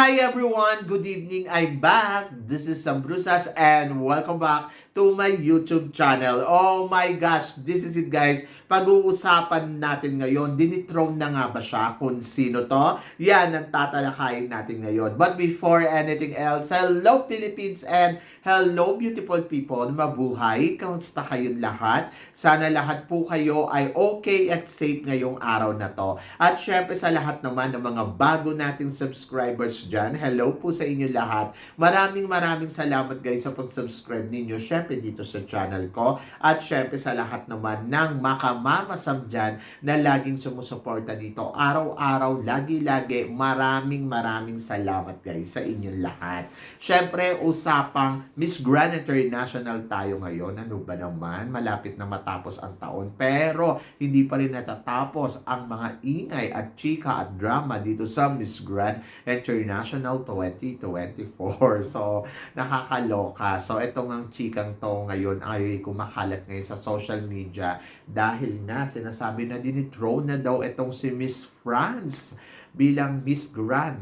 Hi everyone! Good evening! I'm back! This is Sam Brusas and welcome back to my YouTube channel. Oh my gosh! This is it guys! Pag-uusapan natin ngayon, dinithrone na nga ba siya kung sino to? Yan ang tatalakayin natin ngayon. But before anything else, hello Philippines and hello beautiful people! Mabuhay! Kamusta kayong lahat? Sana lahat po kayo ay okay at safe ngayong araw na to. At syempre sa lahat naman ng mga bago nating subscribers dyan, hello po sa inyo lahat. Maraming salamat guys sa pag-subscribe ninyo syempre dito sa channel ko. At syempre sa lahat naman ng makamamasam dyan na laging sumusuporta dito araw-araw, lagi-lagi. Maraming salamat guys sa inyong lahat. Syempre usapang Miss Grand International tayo ngayon. Ano ba naman? Malapit na matapos ang taon pero hindi pa rin natatapos ang mga ingay at chika at drama dito sa Miss Grand International 2024. So, nakakaloka. So, itong ang chikang to ngayon ay kumakalat ngayon sa social media dahil nga sinasabi na dinithrone na daw itong si Miss France bilang Miss Grand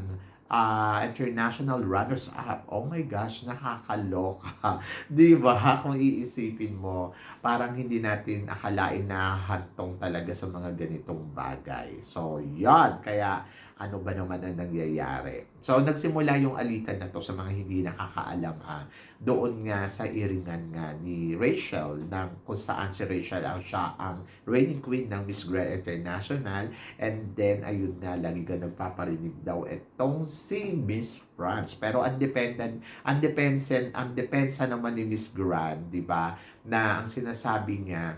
international runners-up. Oh my gosh, nakakaloka. Di ba? Kung iisipin mo, parang hindi natin akalain na hantong talaga sa mga ganitong bagay. So, yan. Kaya, ano ba naman ang nangyayari? So, nagsimula yung alitan na to sa mga hindi nakakaalam doon nga sa iringan nga ni Rachel kung saan si Rachel siya ang reigning queen ng Miss Grand International. And then, ayun na, lagi ka nagpaparinig daw itong si Miss France. Pero ang depensa naman ni Miss Grand, di ba, na ang sinasabi niya,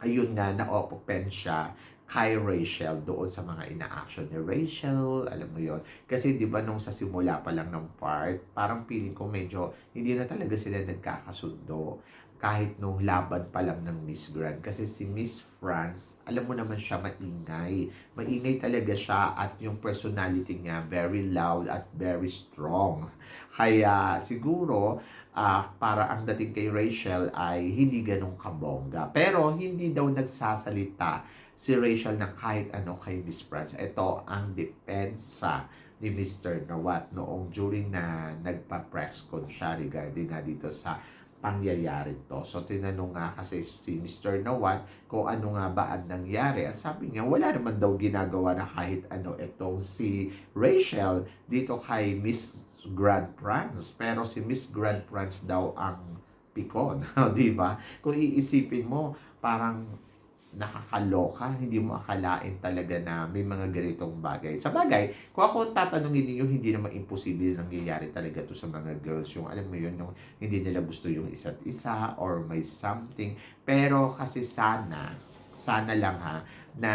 ayun nga, na-open siya kay Rachel doon sa mga ina-action ni Rachel, alam mo yon. Kasi di ba nung sa simula pa lang ng part, parang feeling ko medyo hindi na talaga sila nagkakasundo kahit nung laban pa lang ng Miss Grand. Kasi si Miss France, alam mo naman siya maingay. Maingay talaga siya at yung personality niya very loud at very strong. Kaya siguro, para ang dating kay Rachel ay hindi ganun kabongga. Pero hindi daw nagsasalita si Rachel ng kahit ano kay Miss France. Ito ang depensa ni Mr. Nawat noong during na nagpa-press con siya regarding nga dito sa pangyayari to. So, tinanong nga kasi si Mr. Nawat kung ano nga ba ang nangyari. Ang sabi niya, wala naman daw ginagawa na kahit ano itong si Rachel dito kay Miss Grand France. Pero si Miss Grand France daw ang pikon. Di ba? Kung iisipin mo, parang nakakaloka, hindi mo akalain talaga na may mga ganitong bagay. Sa bagay, kung ako tatanungin ninyo, hindi naman imposible nangyayari talaga to sa mga girls. Yung alam mo yun, yung hindi nila gusto yung isa't isa or may something. Pero kasi sana lang na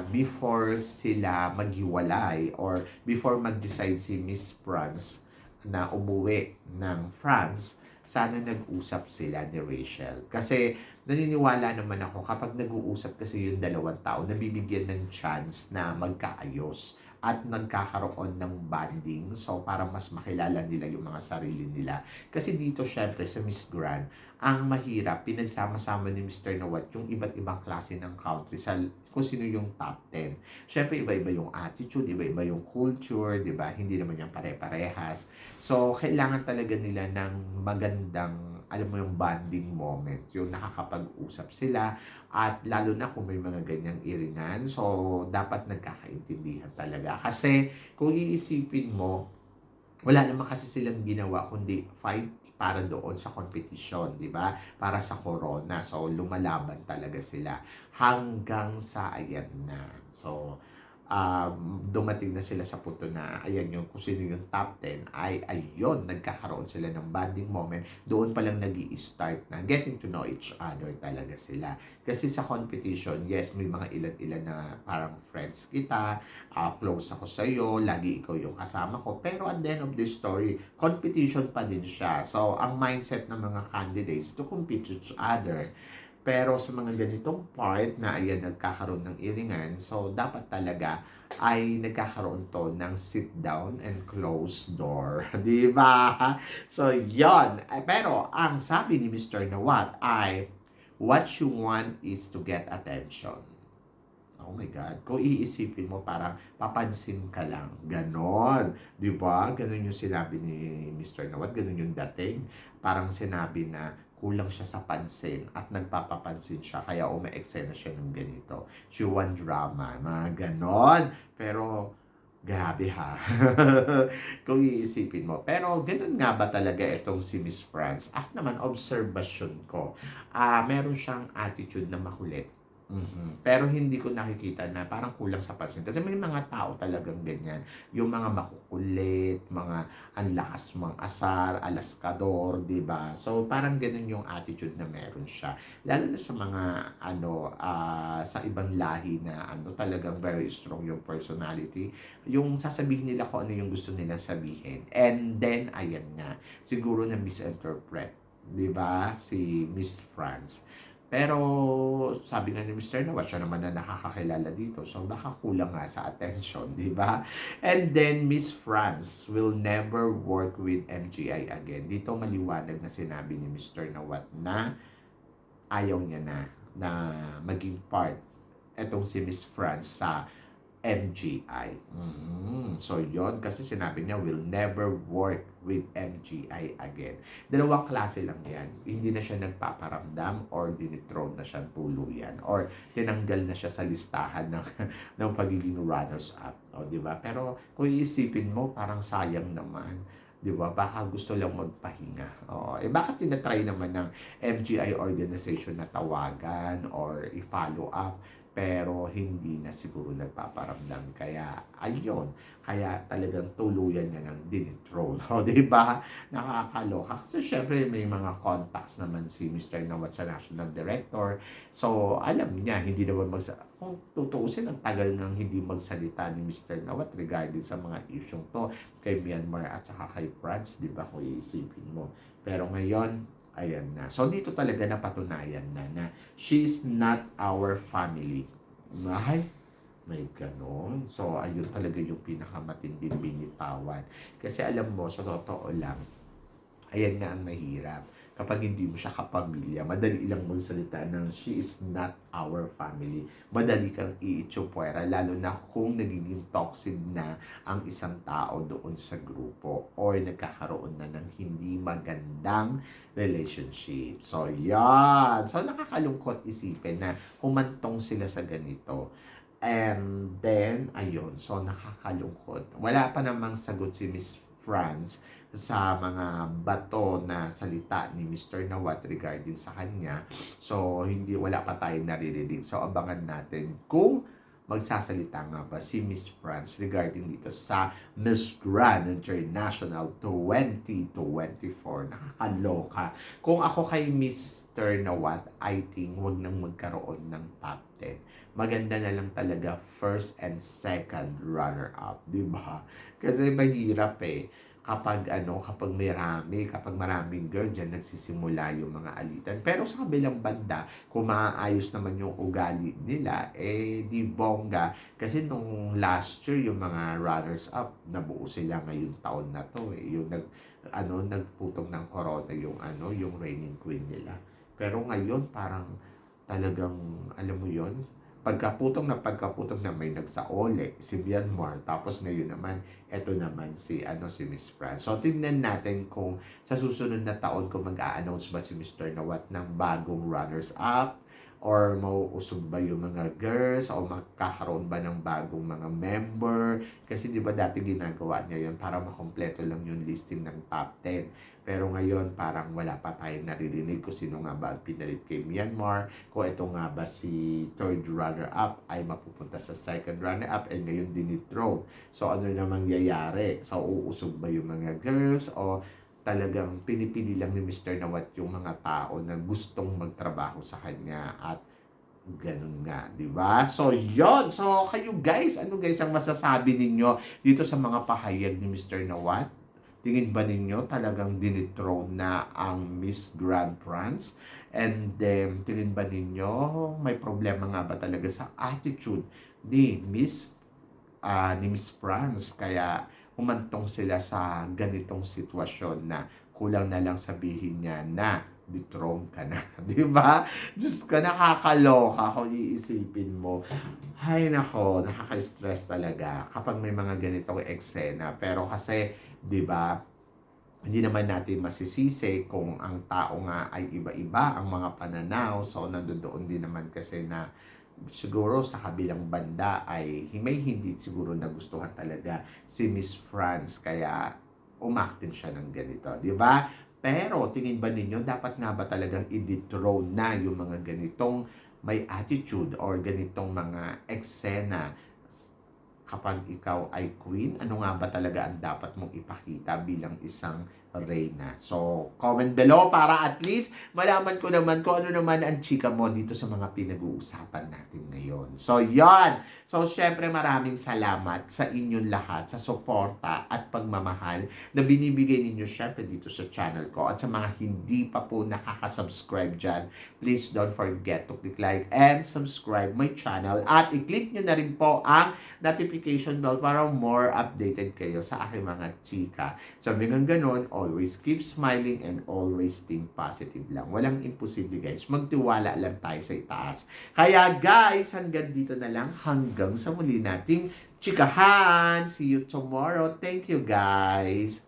before sila maghiwalay or before mag-decide si Miss France na umuwi ng France, sana nag-usap sila ni Rachel. Kasi naniniwala naman ako kapag nag-uusap kasi yung dalawang tao, nabibigyan ng chance na magkaayos at nagkakaroon ng bonding. So, para mas makilala nila yung mga sarili nila. Kasi dito, syempre, sa Miss Grand, ang mahirap, pinagsama-sama ni Mr. Nawat yung iba't ibang klase ng country sa kung sino yung top 10. Syempre, iba-iba yung attitude, iba-iba yung culture, di ba? Hindi naman yung pare-parehas. So, kailangan talaga nila ng magandang, alam mo yung bonding moment, yung nakakapag-usap sila, at lalo na kung may mga ganyang iringan, so, dapat nagkakaintindihan talaga. Kasi, kung iisipin mo, wala naman kasi silang ginawa kundi fight para doon sa competition, di ba? Para sa corona. So, lumalaban talaga sila hanggang sa ayan na. So, dumating na sila sa punto na ayan yung kung sino yung top 10 ay ayun, nagkakaroon sila ng bonding moment. Doon pa lang nag-i-start na getting to know each other talaga sila. Kasi sa competition, yes, may mga ilan-ilan na parang friends kita, close ako sa iyo, lagi ikaw yung kasama ko. Pero at the end of the story, competition pa din siya. So, ang mindset ng mga candidates to compete each other. Pero sa mga ganitong part na ayan nagkakaroon ng iringan, so dapat talaga ay nagkakaroon to ng sit down and close door. Di ba? So, yon. Pero ang sabi ni Mr. Nawat ay, what you want is to get attention. Oh my God. Kung iisipin mo parang papansin ka lang. Ganon. Di ba? Ganon yung sinabi ni Mr. Nawat. Ganon yung dating. Parang sinabi na kulang siya sa pansin at nagpapapansin siya kaya umeeksena siya ng ganito. She want drama. Mga ganon. Pero grabe ha. Kung iisipin mo. Pero ganun nga ba talaga itong si Miss France? Ako naman, obserbasyon ko. Meron siyang attitude na makulit. Pero hindi ko nakikita na parang kulang sa pansin. Kasi may mga tao talagang ganyan. Yung mga makukulit, mga ang lakas mang asar, alaskador, di ba? So, parang ganun yung attitude na meron siya. Lalo na sa mga, sa ibang lahi na, talagang very strong yung personality. Yung sasabihin nila kung ano yung gusto nila sabihin. And then, ayan nga, siguro na misinterpret. Di ba? Si Miss France. Pero sabi nga ni Mr. Nawat, siya naman na nakakakilala dito. So baka kulang nga sa attention, di ba? And then Miss France will never work with MGI again. Dito maliwanag na sinabi ni Mr. Nawat na ayaw niya na maging part etong si Miss France sa MGI. So, yon kasi sinabi niya, will never work with MGI again. Dalawang klase lang yan. Hindi na siya nagpaparamdam or dinithrone na siya tuluyan or tinanggal na siya sa listahan ng, ng pagiging runners-up. O, di ba? Pero kung iisipin mo, parang sayang naman. Di ba? Baka gusto lang magpahinga. O, bakit tinatry naman ng MGI organization na tawagan or i-follow up pero hindi na siguro nagpaparamdam. Kaya, ayun. Kaya talagang tuluyan niya ng dinithrone. O, di ba? Nakakaloka. Kasi syempre may mga contacts naman si Mr. Nawat sa National Director. So, alam niya, hindi naman kung tutuusin, ang tagal nang hindi magsalita ni Mr. Nawat regarding sa mga isyong to kay Myanmar at saka kay France, di ba? Kung iisipin mo. Pero ngayon, ayan na. So, dito talaga napatunayan na she's not our family. Ay, may ganon. So, ayun talaga yung pinakamatinding binitawan. Kasi alam mo, sa totoo lang, ayan nga ang mahirap. Kapag hindi mo siya kapamilya, madali lang magsalita ng she is not our family. Madali kang iitsupwera, lalo na kung nagiging toxic na ang isang tao doon sa grupo or nagkakaroon na ng hindi magandang relationship. So, yan. So, nakakalungkot isipin na humantong sila sa ganito. And then, ayun. So, nakakalungkot. Wala pa namang sagot si Miss France sa mga bato na salita ni Mr. Nawat regarding sa kanya. So, wala pa tayong naririnig. So, abangan natin kung magsasalita nga ba si Miss France regarding dito sa Miss Grand International 2024. Nakakaloka. Kung ako kay Mr. Nawat, I think wag nang magkaroon ng top 10. Maganda na lang talaga first and second runner-up, di ba? Kasi mahirap kapag kapag maraming girl dyan, nagsisimula yung mga alitan. Pero sa kabilang banda, kung maayos naman yung ugali nila, di bongga. Kasi nung last year, yung mga runners-up, nabuo sila ngayong taon na to Yung nagputong ng corona yung reigning queen nila. Pero ngayon, parang talagang, alam mo yon pagkaputong na may nagsaole si Myanmar, tapos ngayon naman eto naman si Miss France. So tingnan natin kung sa susunod na taon kung mag-a-announce ba si Mr. Nawat ng bagong runners up or mauusog ba yung mga girls o magkakaroon ba ng bagong mga member kasi di ba dati ginagawa niya yun para makompleto lang yung listing ng top 10 pero ngayon parang wala pa tayong naririnig kung sino nga ba ang pinalit kay Myanmar, kung ito nga ba si third runner-up ay mapupunta sa second runner-up and ngayon dinithrone. So ano na mangyayari? So uusog ba yung mga girls o talagang pinipili lang ni Mr. Nawat yung mga tao na gustong magtrabaho sa kanya at ganun nga, di ba? So, yon. So, kayo guys, ano guys ang masasabi ninyo dito sa mga pahayag ni Mr. Nawat? Tingin ba ninyo talagang dinithrone na ang Miss Grand France? And then, tingin ba ninyo may problema nga ba talaga sa attitude ni Miss France? Kaya humantong sila sa ganitong sitwasyon na kulang na lang sabihin niya na dethrone ka na. Di ba? Diyos ko, nakakaloka kung iisipin mo. Ay nako, nakaka-stress talaga kapag may mga ganitong eksena. Pero kasi, di ba, hindi naman natin masisisi kung ang tao nga ay iba-iba ang mga pananaw. So, nandoon din naman kasi na siguro sa kabilang banda ay may hindi siguro nagustuhan talaga si Miss France. Kaya umaktin siya ng ganito. Di ba? Pero tingin ba ninyo, dapat nga ba talagang i-dethrone na yung mga ganitong may attitude or ganitong mga eksena kapag ikaw ay queen? Ano nga ba talaga ang dapat mong ipakita bilang isang reyna? So, comment below para at least malaman ko naman kung ano naman ang chika mo dito sa mga pinag-uusapan natin ngayon. So, yon. So, syempre maraming salamat sa inyong lahat sa suporta at pagmamahal na binibigay ninyo syempre dito sa channel ko. At sa mga hindi pa po nakaka-subscribe dyan, please don't forget to click like and subscribe my channel. At i-click nyo na rin po ang notification bell para more updated kayo sa aking mga chika. So, hanggang ganun, always keep smiling and always think positive lang. Walang imposible, guys. Magtiwala lang tayo sa itaas. Kaya, guys, hanggang dito na lang. Hanggang sa muli nating chikahan. See you tomorrow. Thank you, guys.